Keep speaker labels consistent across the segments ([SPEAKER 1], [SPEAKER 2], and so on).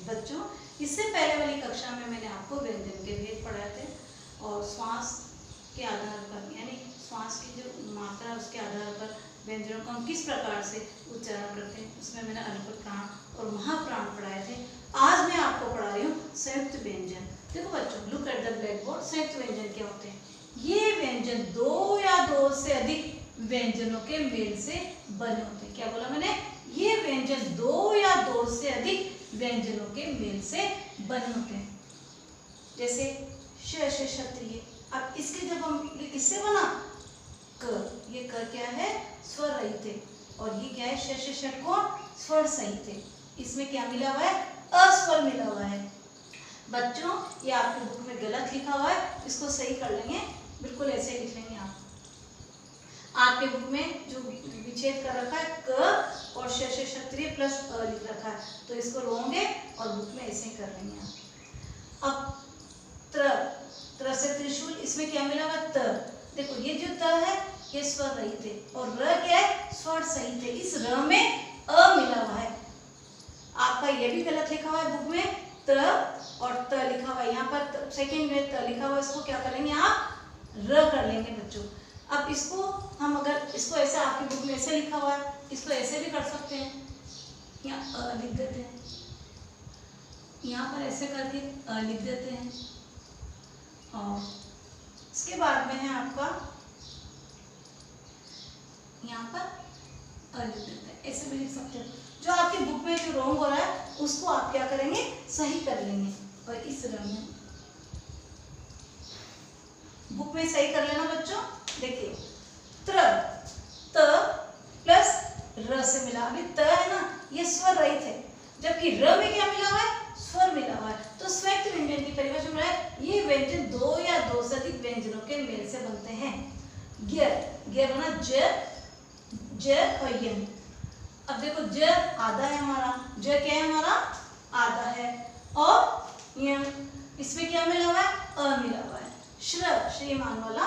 [SPEAKER 1] बच्चों, इससे पहले वाली कक्षा में मैंने आपको व्यंजन के भेद पढ़ाए थे और श्वास के आधार पर, यानी श्वास की जो मात्रा उसके आधार पर व्यंजनों का हम किस प्रकार से उच्चारण करते हैं, उसमें मैंने अल्प प्राण और महाप्राण पढ़ाए थे। आज मैं आपको पढ़ा रही हूँ संयुक्त व्यंजन। देखो बच्चों, look at the black board. संयुक्त व्यंजन क्या होते हैं? ये व्यंजन दो या दो से अधिक व्यंजनों के मेल से बने होते हैं। क्या बोला मैंने? ये व्यंजन दो या दो से अधिक व्यंजनों के मेल से बने होते हैं। जैसे श क्षत्रिय, अब इसके जब हम किससे बना? क। ये क क्या है? स्वर रहित है। और ये क्या है? श षटकोण स्वर सहित है। इसमें क्या मिला हुआ है? अस्वर मिला हुआ है। बच्चों, ये आपकी बुक में गलत लिखा हुआ है, इसको सही कर लेंगे। बिल्कुल ऐसे लिख लेंगे आप। आपके बुक में जो विच्छेद कर रखा है क और श क्षत्रिय प्लस अ लिख रखा है, तो इसको रोंगे और बुक में ऐसे ही कर लेंगे आप। अब त्र से त्रिशूल, इसमें क्या मिला हुआ? त। देखो ये जो त है ये स्वर रहित है और र क्या है? स्वर सहित है। इस र में अ मिला हुआ है। आपका ये भी गलत लिखा हुआ है बुक में, त और त लिखा हुआ है। यहाँ पर सेकंड में त लिखा हुआ है, इसको क्या करेंगे आप? र कर लेंगे बच्चों। अब इसको हम अगर इसको ऐसे, आपकी बुक में ऐसे लिखा हुआ है, इसको ऐसे भी कर सकते हैं। यहाँ अ लिख देते हैं, यहाँ पर ऐसे करके अ लिख देते हैं। और इसके बाद में है आपका यहाँ पर अ लिख देते हैं, ऐसे भी लिख सकते हो। जो आपकी बुक में जो रॉन्ग हो रहा है उसको आप क्या करेंगे? सही कर लेंगे। और इस रंग में बुक में सही कर लेना बच्चों। देखिए त्र, त प्लस र से मिला। अभी त है ना, ये स्वर रहित है, जबकि र में क्या मिला हुआ है? स्वर मिला हुआ है। तो संयुक्त व्यंजन की परिभाषा में है ये व्यंजन दो या दो से अधिक व्यंजनों के मेल से बनते हैं। गिर बना ज और यम। अब देखो ज आधा है हमारा, ज क्या है हमारा? आधा है। और यम, इसमें क्या मिला हुआ है? अ मिला हुआ है। श्रीमान वाला,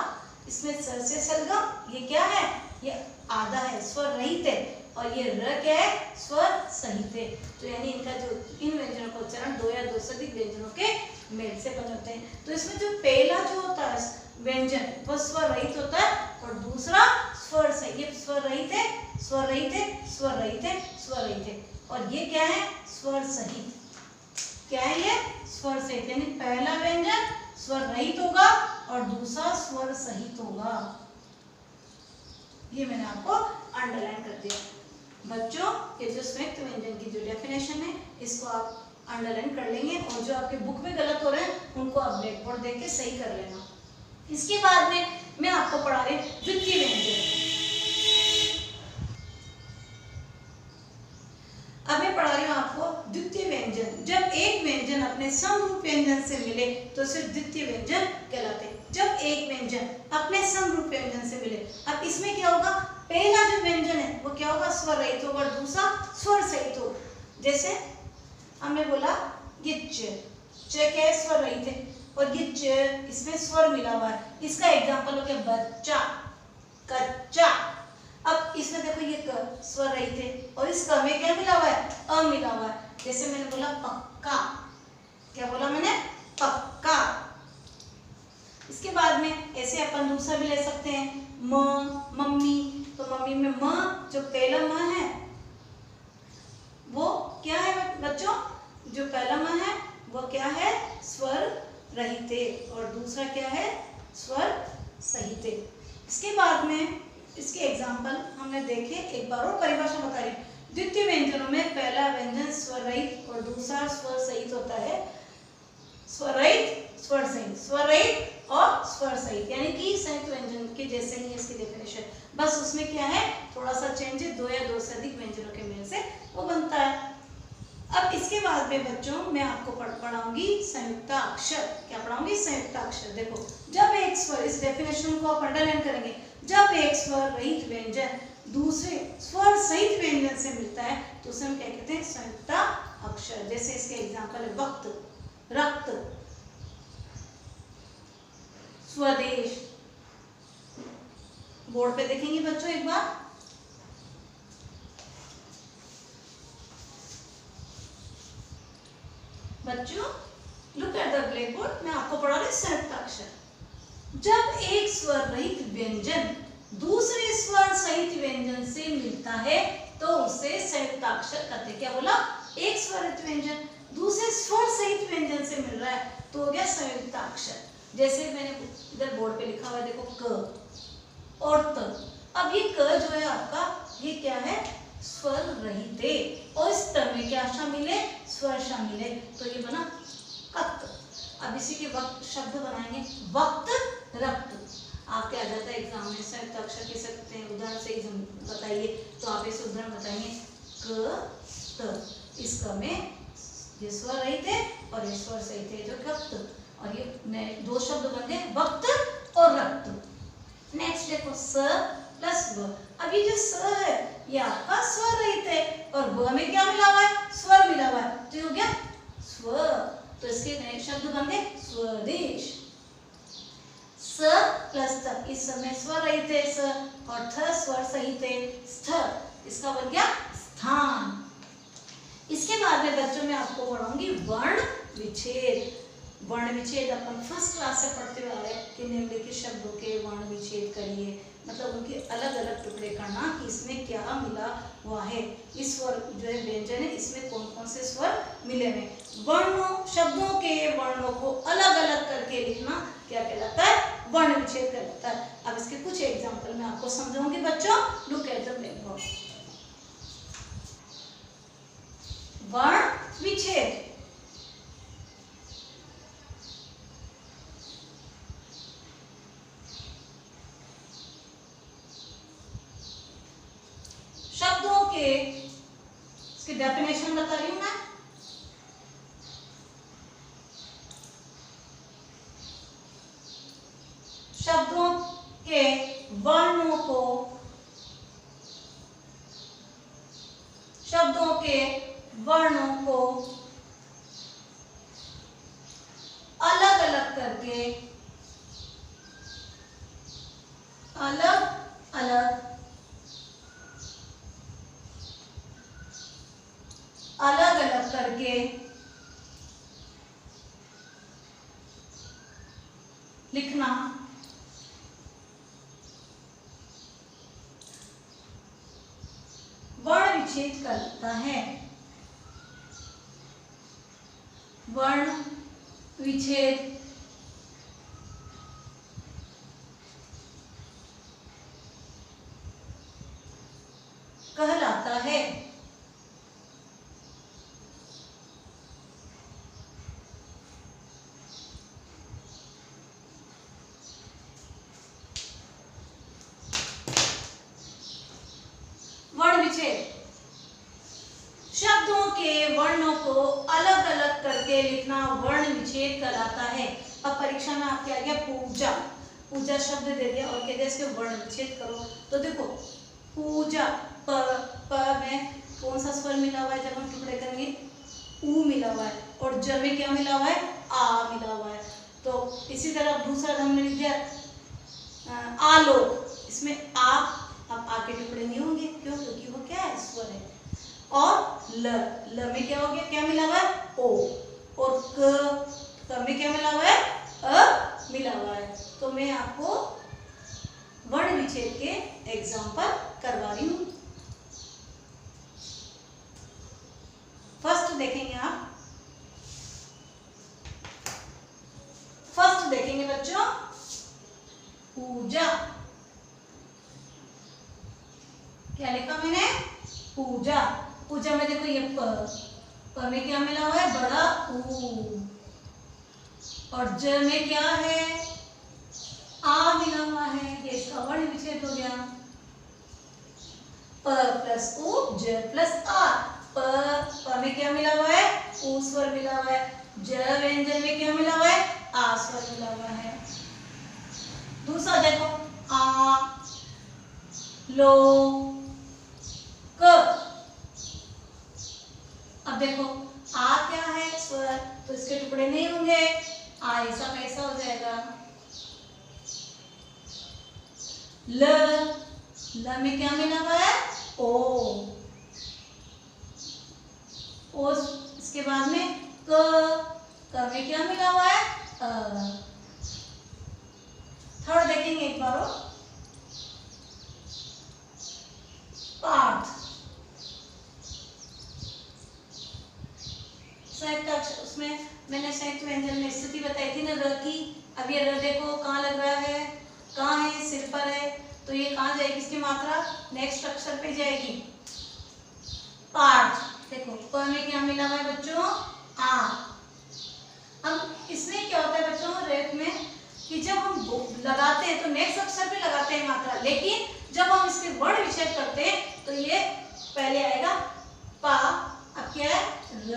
[SPEAKER 1] इसमें सर से सरगम, ये क्या है? ये आधा है, स्वर रहित है। और ये र क्या है? स्वर सहित है। तो यानी इनका जो इन व्यंजनों का उच्चारण दो या दो से अधिक व्यंजनों के मेल से बने होते हैं। तो इसमें जो पहला जो होता है व्यंजन वो स्वर रहित होता है और दूसरा स्वर सहित। ये स्वर रहित है, स्वर रहित है, स्वर रहित है, स्वर रहित है। और ये क्या है? स्वर सहित। क्या है ये? स्वर सहित। यानी पहला व्यंजन स्वर रहित होगा और दूसरा स्वर सहित होगा। ये मैंने आपको अंडरलाइन कर दिया। बच्चों, ये जो संयुक्त व्यंजन की जो डेफिनेशन है इसको आप अंडरलाइन कर लेंगे और जो आपके बुक में गलत हो रहे हैं उनको आप ब्लैक बोर्ड देख के सही कर लेना। इसके बाद में मैं आपको पढ़ा रही द्वितीय व्यंजन। अब मैं पढ़ा रही हूँ आपको द्वितीय व्यंजन। जब एक व्यंजन अपने समरूप व्यंजन से मिले तो सिर्फ द्वितीय व्यंजन कहलाते हैं। जब एक व्यंजन अपने समरूप व्यंजन से मिले, अब इसमें क्या होगा? पहला जो व्यंजन है वो क्या होगा? स्वर रहित होगा और दूसरा स्वर सहित होगा। जैसे हमने बोला ये च क्या है? स्वर रहित है और ये च, इसमें स्वर मिला हुआ है। इसका एग्जांपल हो गया बच्चा, कच्चा। अब इसमें देखो ये क स्वर रहित है और इस क में क्या मिला हुआ है? अ मिला हुआ है। जैसे मैंने बोला पक्का, क्या बोला मैंने? पक्का। इसके बाद में ऐसे अपन दूसरा भी ले सकते हैं, मम्मी। तो मम्मी में म, जो पहला म है वो क्या है बच्चों? जो पहला म है वो क्या है? स्वर रहित है और दूसरा क्या है? स्वर सहित है। इसके बाद में इसके एग्जाम्पल हमने देखे, एक बार और परिभाषा बता रही हूँ। द्वितीय व्यंजनों में पहला व्यंजन स्वर रहित और दूसरा स्वर सहित होता है। स्वर रहित, स्वर सहित, स्वर रहित और स्वर सहित, यानी कि संयुक्त व्यंजन के जैसे ही इसकी डेफिनेशन, बस उसमें क्या है? थोड़ा सा चेंज है, दो या दो से अधिक व्यंजनों के मेल से वो बनता है। अब इसके बाद में बच्चों मैं आपको पढ़ाऊंगी संयुक्ताक्षर। क्या पढ़ाऊंगी? संयुक्ताक्षर। देखो, जब एक स्वर, इस डेफिनेशन को आप अंडरलाइन करेंगे, जब एक स्वर रहित व्यंजन दूसरे स्वर सहित व्यंजन से मिलता है तो उसे हम क्या कहते हैं? संयुक्ताक्षर। जैसे इसके एग्जांपल है वक्त, रक्त, स्वदेश। बोर्ड पे देखेंगे बच्चों एक बार। बच्चों look at the black board, मैं आपको पढ़ा रही संयुक्ताक्षर। जब एक स्वर रहित व्यंजन दूसरे स्वर सहित व्यंजन से मिलता है तो उसे संयुक्ताक्षर कहते हैं। क्या बोला? एक स्वर रहित व्यंजन दूसरे स्वर सहित व्यंजन से मिल रहा है तो हो गया संयुक्ताक्षर। जैसे मैंने इधर बोर्ड पे लिखा हुआ है, देखो क और त। अब ये क जो है आपका, ये क्या है? स्वर रहित है और इस त में क्या शामिल है? स्वर शामिल है, तो ये बना कत। अब इसी के वक्त शब्द बनाएंगे, वक्त, रक्त। आपके आ जाता है एग्जाम में, संयुक्ताक्षर कह सकते हैं, उदाहरण से बताइए तो आप इसे उदाहरण बताएंगे क त। इस क में ये स्वर रहित है और ये स्वर सहित है जो वक्त, और ये नए दो शब्द बन गए वक्त और रक्त। नेक्स्ट देखो स प्लस व। अब ये जो स है ये आपका स्वर रहित है और व में क्या मिला हुआ है? स्वर मिला हुआ है, तो ये हो गया स्वर। तो इसके नए शब्द बन गए स्वदेश। स प्लस त, इस समय स्वर रहित है स और थ स्वर सहित है स्थ, इसका बन गया स्थान। इसके बाद में बच्चों में आपको पढ़ाऊंगी वर्ण विच्छेद। वर्ण विच्छेद अपन फर्स्ट क्लास से पढ़ते हुए आ रहे हैं कि निम्नलिखित शब्दों के वर्ण विच्छेद करिए, मतलब उनके अलग अलग टुकड़े करना कि इसमें क्या मिला हुआ है। इस स्वर जो है व्यंजन है, इसमें कौन कौन से स्वर मिले हुए। वर्णों, शब्दों के वर्णों को अलग अलग करके लिखना क्या कहलाता है? वर्ण विच्छेद कहलाता है। अब इसके कुछ एग्जाम्पल मैं आपको समझाऊंगी बच्चों। Look at the black board. वर्ण विच्छेद, शब्दों के, इसकी डेफिनेशन बता रही हूं मैं। शब्दों के वर्णों को, शब्दों के वर्णों को अलग अलग करके, अलग अलग अलग अलग करके लिखना वर्ण विच्छेद करता है। वर्ण विच्छेद कहलाता है। वर्ण विच्छेद, शब्दों के वर्णों को अलग अलग करके लिखना वर्ण विच्छेद कहलाता है। अब परीक्षा में आपके आ गया पूजा। पूजा शब्द दे दिया और कह दिया इसके वर्ण विच्छेद करो, तो देखो पूजा, प में कौन सा स्वर मिला हुआ है? जब हम टुकड़े करेंगे ऊ मिला हुआ है, और ज में क्या मिला हुआ है? आ मिला हुआ है। तो इसी तरह दूसरा हमने लिख दिया आलोक, इसमें आ, अब आ के टुकड़े नहीं होंगे, क्यों? क्योंकि वो क्या है? स्वर है। और ल में क्या हो गया? क्या मिला हुआ है? ओ। और क में क्या मिला हुआ है? अ मिला हुआ है। तो मैं आपको वर्ण विच्छेद के एग्जाम्पल करवा रही हूँ। फर्स्ट देखेंगे आप, फर्स्ट देखेंगे बच्चों पूजा। क्या लिखा मैंने? पूजा। पूजा में देखो ये प में क्या मिला हुआ है? बड़ा ऊ। और ज में क्या है? आ मिला हुआ है, ये इसका वर्ण विच्छेद हो गया। प प्लस उ, ज प्लस आ। प में क्या मिला हुआ है? ऊ स्वर मिला हुआ है। ज व्यंजन में क्या मिला हुआ है? आ स्वर मिला हुआ है। दूसरा देखो आ, लो, क। अब देखो आ क्या है? स्वर, तो इसके टुकड़े नहीं होंगे, आ ऐसा कैसा हो जाएगा? ल में क्या मिला हुआ है? ओ। इसके बाद में क में क्या मिला हुआ है? थर्ड देखेंगे एक बार, पार्थ। संयुक्त अक्षर, उसमें मैंने संयुक्त व्यंजन में स्थिति बताई थी ना र की। अब ये र देखो कहाँ लग रहा है, कहाँ है? सिर पर है, तो ये कहाँ जाएगी इसकी मात्रा? नेक्स्ट अक्षर पे जाएगी, पार्थ। देखो प में क्या मिला हुआ है बच्चों? आ। अब इसमें क्या होता है बच्चों रेप में कि जब हम लगाते हैं तो नेक्स्ट अक्षर पे लगाते हैं मात्रा, लेकिन जब हम इसके वर्ण विच्छेद करते हैं तो ये पहले आएगा पा, अब क्या है? र।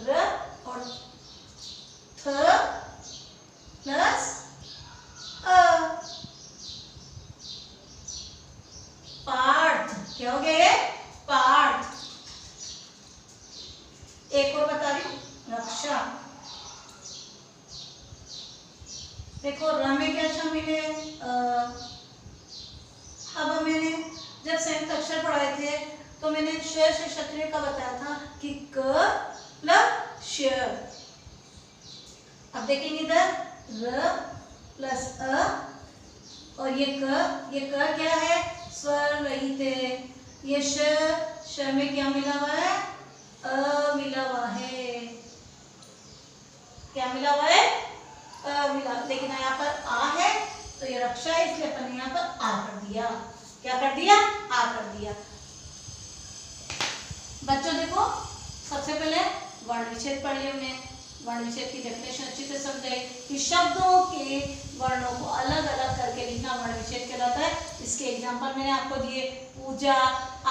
[SPEAKER 1] र और थ प्लस अ, पार्थ। क्या हो गया ये? पार्थ। एक और बता रही हूं, रक्षा। देखो र में क्या शामिल है? अब मैंने जब संयुक्त अक्षर पढ़ाए थे तो मैंने श से क्षत्रिय का बताया था कि क प्लस श। अब देखेंगे इधर र प्लस अ और ये क क्या है? स्वर रहित है। ये श में क्या मिला हुआ है? अ मिला हुआ है। क्या मिला हुआ है? अ मिला, लेकिन यहाँ पर आ है तो ये रक्षा है, इसलिए अपन यहाँ पर आ कर दिया। क्या कर दिया? आ कर दिया। बच्चों देखो, सबसे पहले वर्ण विच्छेद पढ़ लिया हमने। वर्ण विच्छेद की डेफिनेशन अच्छी से समझाई कि शब्दों के वर्णों को अलग अलग करके लिखना वर्ण विच्छेद कहलाता है। इसके एग्जांपल मैंने आपको दिए, पूजा,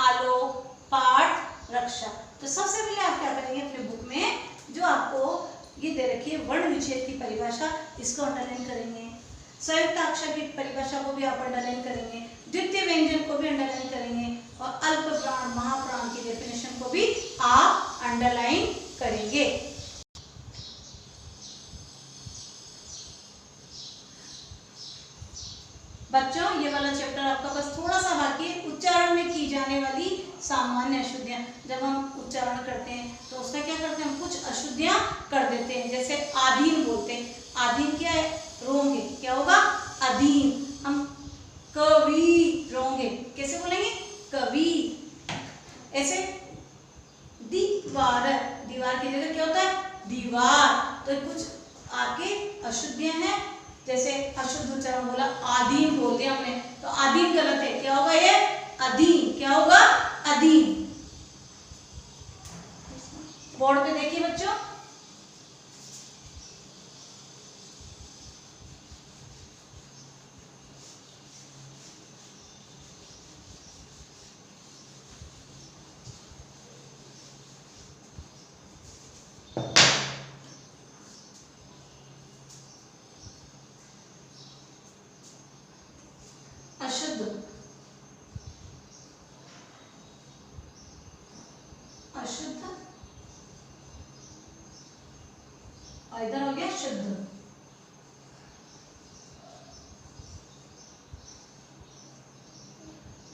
[SPEAKER 1] आलोक, पाठ, रक्षा। तो सबसे पहले आप क्या करेंगे अपने बुक में जो आपको ये दे रखी है वर्ण विच्छेद की परिभाषा, इसको अंडरलाइन करेंगे। संयुक्त अक्षर की परिभाषा को भी आप अंडरलाइन करेंगे, द्वितीय व्यंजन को भी अंडरलाइन करेंगे और अल्प प्राण महाप्राण की डेफिनेशन को भी आप अंडरलाइन करेंगे। बच्चों ये वाला चैप्टर आपका बस थोड़ा सा बाकी है। उच्चारण में की जाने वाली सामान्य अशुद्धियां। जब हम उच्चारण करते हैं तो उसका क्या करते हैं? हम कुछ अशुद्धियां कर देते हैं, जैसे आधीन बोलते हैं। आधीन क्या है? रोंगे। क्या होगा? अधीन। हम कवि रोंगे, कैसे बोलेंगे? कवि। ऐसे दीवार, दीवार की जगह क्या होता है? दीवार। तो कुछ आपके अशुद्धियां हैं, जैसे अशुद्ध उच्चारण बोला, आधीन बोल दिया हमने, तो आधीन गलत है। क्या होगा ये? अधीन। क्या होगा? अधीन। बोर्ड पे देखिए बच्चों, अशुद्ध, अशुद्ध और इधर हो गया शुद्ध।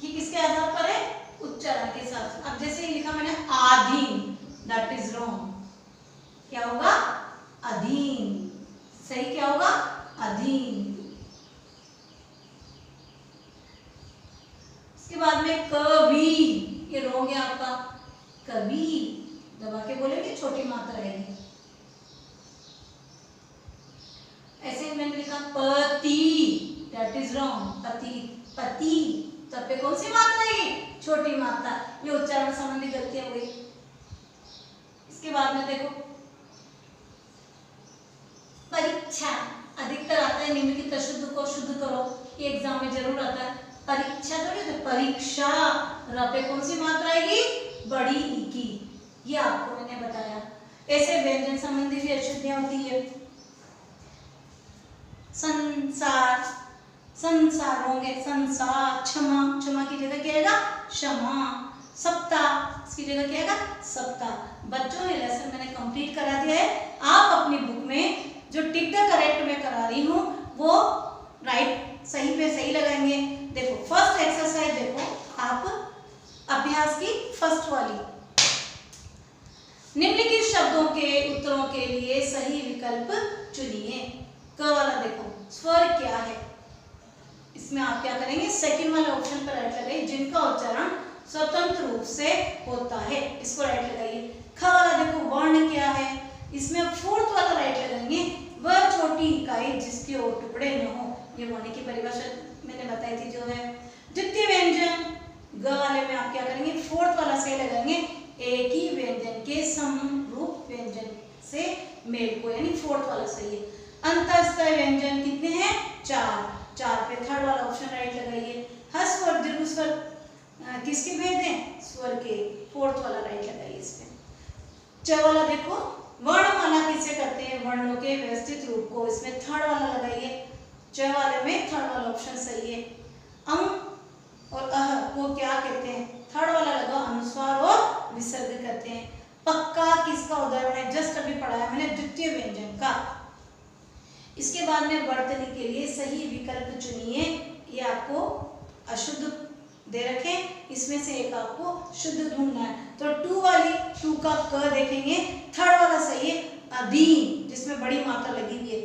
[SPEAKER 1] ये किसके आधार पर है? उच्चारण के साथ। अब जैसे लिखा मैंने आधीन, दैट इज रॉन्ग। क्या होगा? अधीन। सही क्या होगा? अधीन। इसके बाद में कवि, ये रॉन्ग है आपका। कवि दबा के बोलेंगे, छोटी मात्रा रहेगी। ऐसे मैंने लिखा पति, दैट इज रॉन्ग। पति, पति, तब पे कौन सी मात्रा है? छोटी मात्रा। ये उच्चारण संबंधी गलतियां हुई। इसके बाद में देखो परीक्षा, अधिकतर आता है निम्नलिखित अशुद्ध को शुद्ध करो, ये एग्जाम में जरूर आता है। परीक्षा थोड़ी तो परीक्षा, र पे कौन सी मात्रा आएगी? बड़ी ई की। ये आपको मैंने बताया। ऐसे व्यंजन संबंधी भी अशुद्धियां होती है। संसार, संसार होंगे, संसार। क्षमा, क्षमा की जगह क्या आएगा? क्षमा। सप्ताह, इसकी जगह क्या आएगा? सप्ताह। बच्चों ये लेसन मैंने कंप्लीट करा दिया है। आप अपनी बुक में जो टिक द करेक्ट में करा रही हूँ वो राइट, सही पे सही लगाएंगे। देखो फर्स्ट एक्सरसाइज देखो आप, अभ्यास की फर्स्ट वाली। निम्नलिखित शब्दों के उत्तरों के लिए सही विकल्प चुनिए। क वाला देखो, स्वर क्या है, इसमें आप क्या करेंगे, सेकंड वाले ऑप्शन पर राइट लगाइए, जिनका उच्चारण स्वतंत्र रूप से होता है, इसको राइट लगाइए। ख वाला देखो, वर्ण क्या है, इसमें फोर्थ वाला राइट लगाएंगे, वह छोटी इकाई जिसके और टुकड़े न हो। ये वर्ण की परिभाषा मैंने बताई थी जो है। द्वितीय व्यंजन, ग वाले में आप क्या करेंगे, फोर्थ वाला सही लगाएंगे, एक ही व्यंजन के समरूप व्यंजन से मेल को, यानी फोर्थ वाला सही है। अंतःस्थ व्यंजन कितने हैं, 4 पे थर्ड वाला ऑप्शन राइट लगाइए। ह्रस्व और दीर्घ स्वर किसके भेद हैं, स्वर के, फोर्थ वाला राइट लगाइए इसमें। च वाला देखो, वर्णमाला किसे कहते हैं, वर्णों के व्यवस्थित रूप को, इसमें थर्ड वाला लगाइए। च वाले में थर्ड वाला ऑप्शन सही है। अं और अह को क्या कहते हैं, थर्ड वाला लगाओ, अनुस्वार और विसर्ग कहते हैं। पक्का किसका उदाहरण है, जस्ट अभी पढ़ाया मैंने, द्वितीय व्यंजन का। इसके बाद में वर्तनी के लिए सही विकल्प चुनिए। ये आपको अशुद्ध दे रखे, इसमें से एक आपको शुद्ध ढूंढना है। तो 2 का क देखेंगे, थर्ड वाला सही है, अधीन, जिसमें बड़ी मात्रा लगी हुई है।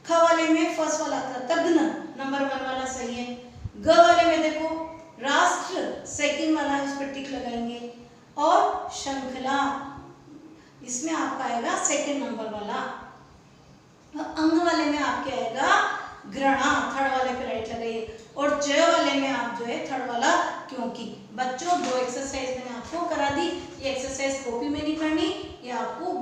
[SPEAKER 1] ख वाले में फर्स्ट वाला कृतघ्न, नंबर 1 वाला सही है। ग वाले में देखो, राष्ट्र, सेकंड वाला, उस पर टिक लगाएंगे। और श्रृंखला, इसमें आपका आएगा सेकंड नंबर वाला। अंग वाले में आपके आएगा घृणा, थर्ड वाले पे राइट लगाइए। और च वाले में आप जो है थर्ड वाला, क्योंकि। बच्चों 2 एक्सरसाइज मैंने आपको करा दी, ये एक्सरसाइज कॉपी में नहीं करनी, ये आपको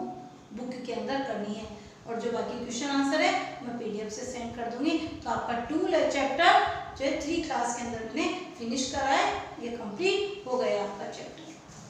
[SPEAKER 1] बुक के अंदर करनी है। और जो बाकी क्वेश्चन आंसर है मैं PDF से सेंड कर दूंगी। तो आपका 2 चैप्टर जो है 3 क्लास के अंदर मैंने फिनिश करा है, ये कंप्लीट हो गया आपका चैप्टर।